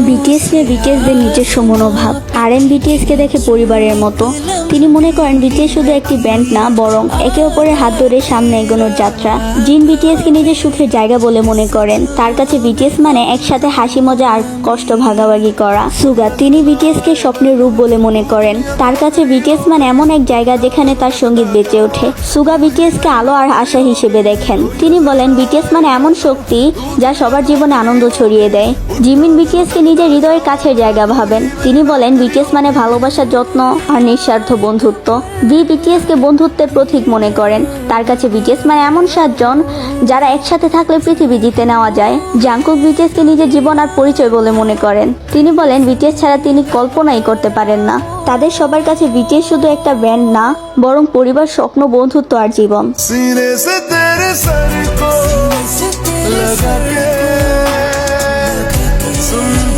BTS নিয়ে বিটিএসদের নিজস্ব মনোভাব। আরএম বিটিএসকে দেখে পরিবারের মতো। তিনি মনে করেন বিটিএস শুধু একটি ব্যান্ড না, বরং একে অপরের হাত ধরে সামনে এগোনোর যাত্রা। জিন বিটিএসকে নিজের সুখের জায়গা বলে মনে করেন। তার কাছে বিটিএস মানে একসাথে হাসি মজা আর কষ্ট ভাগাভাগি করা। সুগা, তিনি বিটিএসকে স্বপ্নের রূপ বলে মনে করেন। তার কাছে বিটিএস মানে এমন এক জায়গা যেখানে তার সঙ্গীত বেঁচে ওঠে। সুগা বিটিএসকে আলো আর আশা হিসেবে দেখেন। তিনি বলেন বিটিএস মানে এমন শক্তি যা সবার জীবনে আনন্দ ছড়িয়ে দেয়। জিমিন বিটিএসকে নিজের হৃদয়ের কাছের জায়গা ভাবেন। তিনি বলেন বিটিএস মানে ভালোবাসার যত্ন আর নিঃস্বার্থ বন্ধুত্ব। বিটিএসকে বন্ধুত্বের প্রতীক মনে করেন। তার কাছে বিটিএস মানে এমন 7 জন যারা একসাথে থাকলে পৃথিবী জিতে নেওয়া যায়। জাংকুক বিটিএসকে নিজের জীবন আর পরিচয় বলে মনে করেন। তিনি বলেন বিটিএস ছাড়া তিনি কল্পনাই করতে পারেন না। তাদের সবার কাছে বিটিএস শুধু একটা ব্যান্ড না, বরং পরিবার, স্বপ্ন, বন্ধুত্ব আর জীবন। सीने से तेरे सर को लगा के सुन